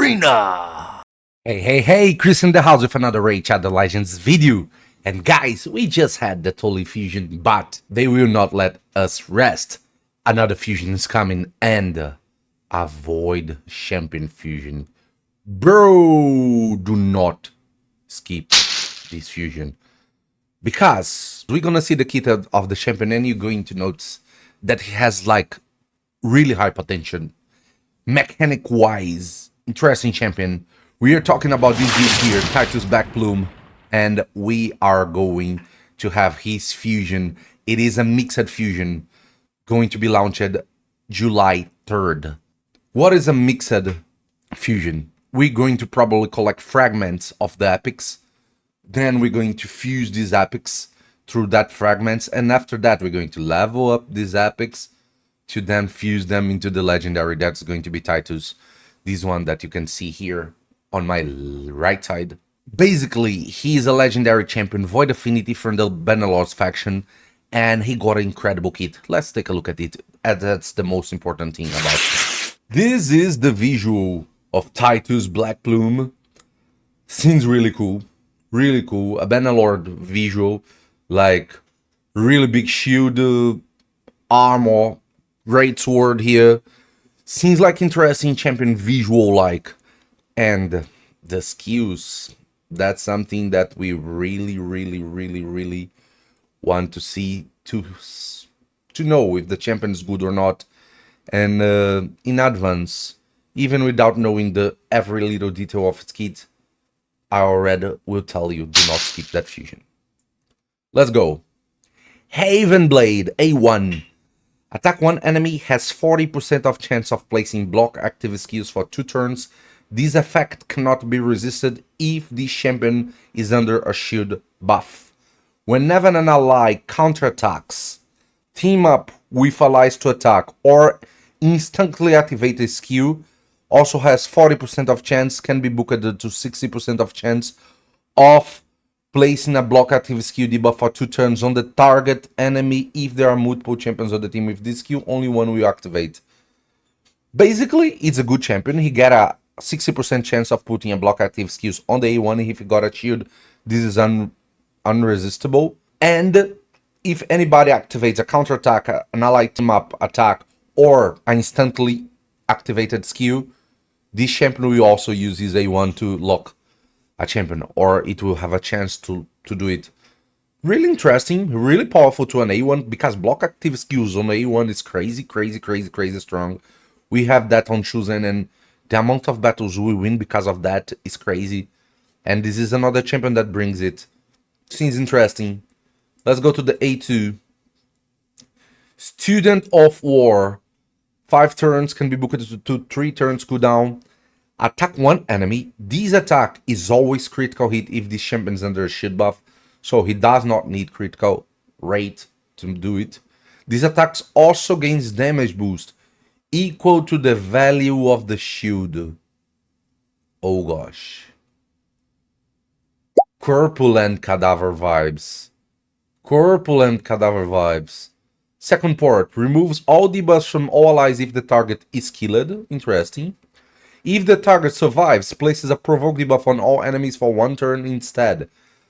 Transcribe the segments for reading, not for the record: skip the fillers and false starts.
livearena! Hey, Chris in the house with another Raid Shadow Legends video. And guys, we just had the Tolly fusion, but they will not let us rest. Another fusion is coming, and avoid champion fusion. Bro, do not skip this fusion. Because we're gonna see the kit of the champion, and you're going to notice that he has like really high potential. Mechanic-wise, interesting champion. We are talking about this dude here, TITUS BLACKPLUME, and we are going to have his fusion. It is a mixed fusion, going to be launched July 3rd. What is a mixed fusion? We're going to probably collect fragments of the epics, then we're going to fuse these epics through that fragments, and after that we're going to level up these epics to then fuse them into the legendary. That's going to be TITUS, this one that you can see here on my right side. Basically, he is a legendary champion, Void Affinity from the Bannerlords faction, and he got an incredible kit. Let's take a look at it, as that's the most important thing about it. This is the visual of TITUS BLACKPLUME. Seems really cool. Really cool. A Bannerlord visual, like really big shield, armor, great sword here. Seems like interesting champion visual like. And the skills, that's something that we really want to see, to know if the champion is good or not. And in advance, even without knowing the every little detail of its kit, I already will tell you, do not skip that fusion. Let's go. Haven Blade A1. Attack one enemy has 40% of chance of placing block active skills for 2 turns. This effect cannot be resisted if the champion is under a shield buff. Whenever an ally counterattacks, team up with allies to attack, or instantly activate a skill, also has 40% of chance, can be booked to 60% of chance of placing a block active skill debuff for 2 turns on the target enemy. If there are multiple champions on the team with this skill, only one will activate. Basically, it's a good champion. He got a 60% chance of putting a block active skills on the A1. If he got a shield, this is unresistible. And if anybody activates a counterattack, an ally team up attack, or an instantly activated skill, this champion will also use his A1 to lock a champion, or it will have a chance to do it. Really interesting, really powerful to an A1, because block active skills on A1 is crazy strong. We have that on Chosen, and the amount of battles we win because of that is crazy. And this is another champion that brings it. Seems interesting. Let's go to the A2. Student of War. 5 turns, can be booked to 3 turns cooldown. Attack one enemy. This attack is always critical hit if this champion is under a shield buff, so he does not need critical rate to do it. This attack also gains damage boost equal to the value of the shield. Oh gosh. Corpulent Cadaver vibes. Corpulent Cadaver vibes. Second port, removes all debuffs from all allies if the target is killed. Interesting. If the target survives, places a provoke debuff on all enemies for 1 turn instead.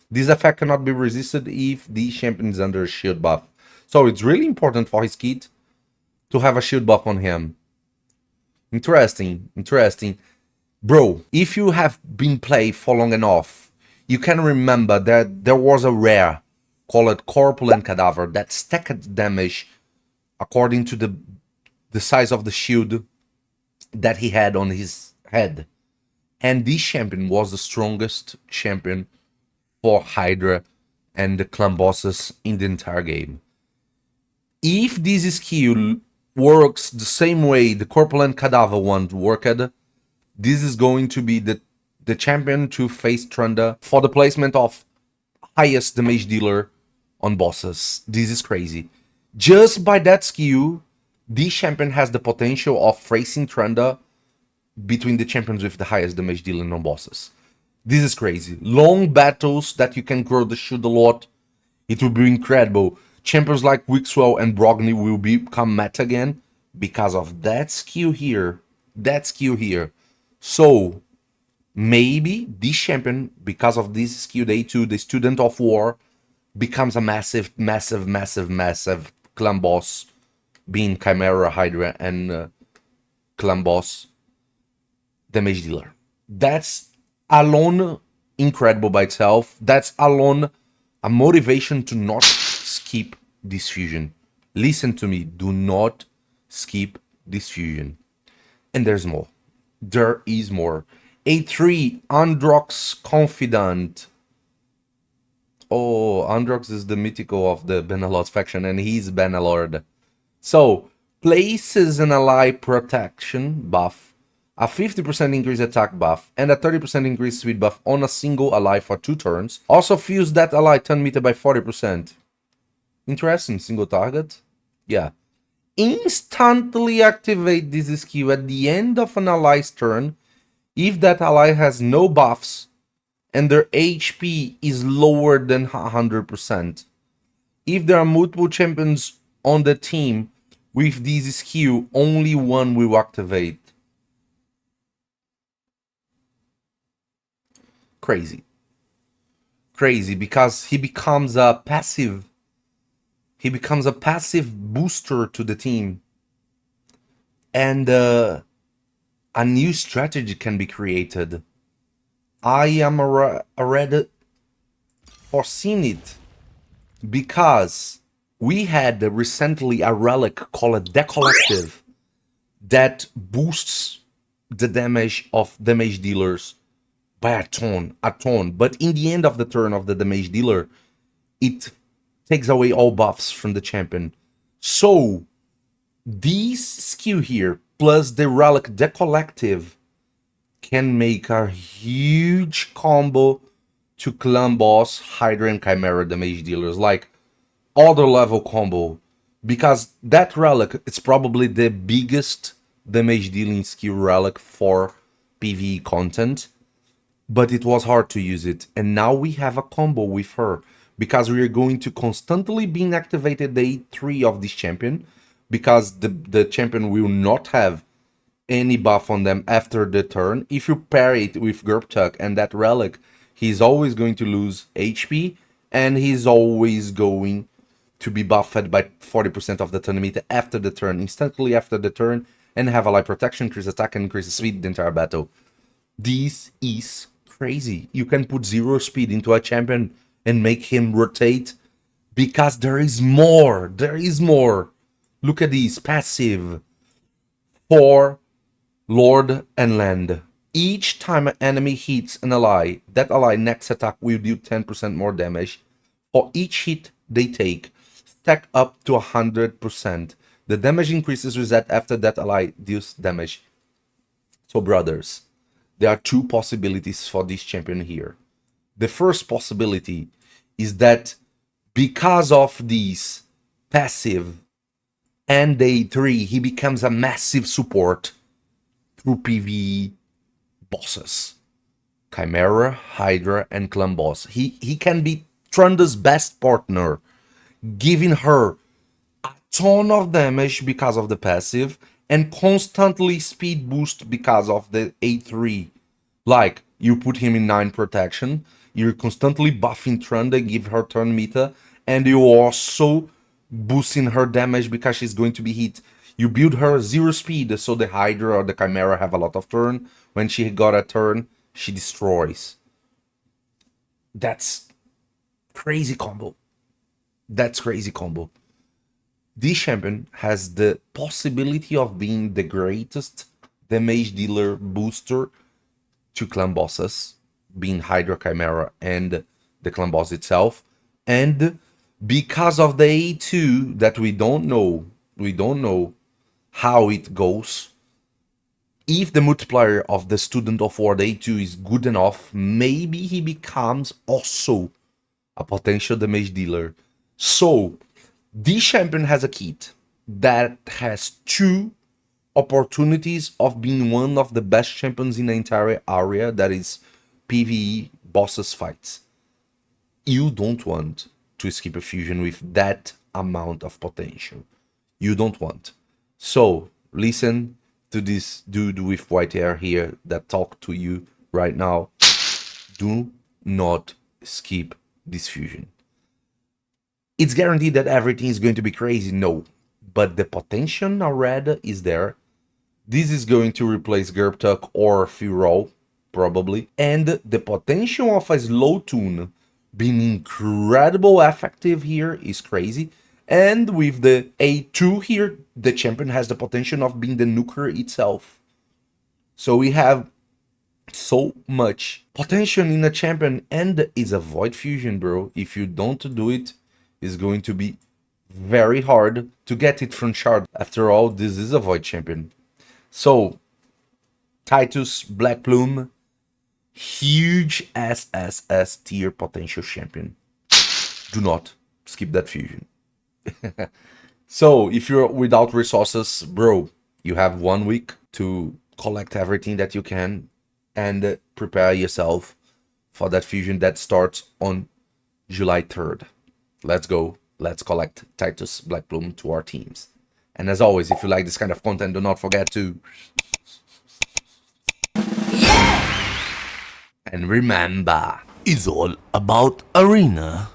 This effect cannot be resisted if the champion is under a shield buff. So it's really important for his kit to have a shield buff on him. Interesting. Bro, if you have been playing for long enough, you can remember that there was a rare called Corpulent Cadaver that stacked damage according to the size of the shield that he had on his head. And this champion was the strongest champion for Hydra and the clan bosses in the entire game. If this skill works the same way the Corpulent Cadaver one worked, this is going to be the champion to face Trunda for the placement of highest damage dealer on bosses. This is crazy. Just by that skill, this champion has the potential of facing Trunda between the champions with the highest damage dealing on bosses. This is crazy. Long battles that you can grow the shield a lot. It will be incredible. Champions like Wixwell and Brogni will become meta again because of that skill here. So maybe this champion, because of this skill day 2, the student of war, becomes a massive, massive, massive, massive clan boss, being Chimera, Hydra, and clan boss damage dealer. That's alone incredible by itself. That's alone a motivation to not skip this fusion. Listen to me, do not skip this fusion. And there's more. There is more. A3, Andros Confidant. Oh, Andros is the mythical of the Benalord faction, and he's Benalord. So, places an ally protection buff, a 50% increase attack buff, and a 30% increase speed buff on a single ally for 2 turns. Also fills that ally turn meter by 40%. Interesting, single target. Yeah. Instantly activate this skill at the end of an ally's turn if that ally has no buffs and their HP is lower than 100%. If there are multiple champions on the team with this skill, only one will activate. Crazy. Crazy, because he becomes a passive. He becomes a passive booster to the team. And a new strategy can be created. I am already foreseen it, because we had recently a relic called the Collective that boosts the damage of damage dealers by a ton. But in the end of the turn of the damage dealer, it takes away all buffs from the champion. So this skill here plus the relic the Collective can make a huge combo to clan boss, Hydra, and Chimera damage dealers, like other level combo, because that relic, it's probably the biggest damage dealing skill relic for PvE content, but it was hard to use it, and now we have a combo with her, because we are going to constantly be activated the 3 of this champion, because the champion will not have any buff on them after the turn. If you pair it with Gerptuk and that relic, he's always going to lose HP, and he's always going to be buffed by 40% of the turn meter after the turn, instantly after the turn, and have ally protection, increase attack, and increase speed the entire battle. This is crazy. You can put 0 speed into a champion and make him rotate, because there is more. There is more. Look at this passive for Lord and Land. Each time an enemy hits an ally, that ally next attack will do 10% more damage. For each hit they take, stack up to 100%. The damage increases reset after that ally deals damage. So brothers, there are 2 possibilities for this champion here. The first possibility is that because of this passive and day 3, he becomes a massive support through PvE bosses. Chimera, Hydra, and Clan Boss. He can be Trunda's best partner, giving her a ton of damage because of the passive, and constantly speed boost because of the A3. Like, you put him in 9 protection, you're constantly buffing Trunda, give her turn meta, and you also boosting her damage because she's going to be hit. You build her 0 speed, so the Hydra or the Chimera have a lot of turn. When she got a turn, she destroys. That's crazy combo. That's crazy combo. This champion has the possibility of being the greatest damage dealer booster to clan bosses, being Hydra, Chimera, and the clan boss itself. And because of the A2 that we don't know how it goes, if the multiplier of the student of war A2 is good enough, maybe he becomes also a potential damage dealer. So this champion has a kit that has 2 opportunities of being one of the best champions in the entire area, that is PvE bosses fights. You don't want to skip a fusion with that amount of potential. You don't want. So listen to this dude with white hair here that talked to you right now. Do not skip this fusion. It's guaranteed that everything is going to be crazy, no. But the potential already is there. This is going to replace Gerptuck or Furol, probably. And the potential of a slow tune being incredible effective here is crazy. And with the A2 here, the champion has the potential of being the nuker itself. So we have so much potential in a champion, and it's a void fusion, bro. If you don't do it, it's going to be very hard to get it from shard. After all, this is a void champion. So TITUS BLACKPLUME, huge SSS tier potential champion. Do not skip that fusion. So if you're without resources, bro, you have 1 week to collect everything that you can and prepare yourself for that fusion that starts on July 3rd. Let's go. Let's collect TITUS BLACKPLUME to our teams. And as always, if you like this kind of content, do not forget to... Yeah! And remember, it's all about arena.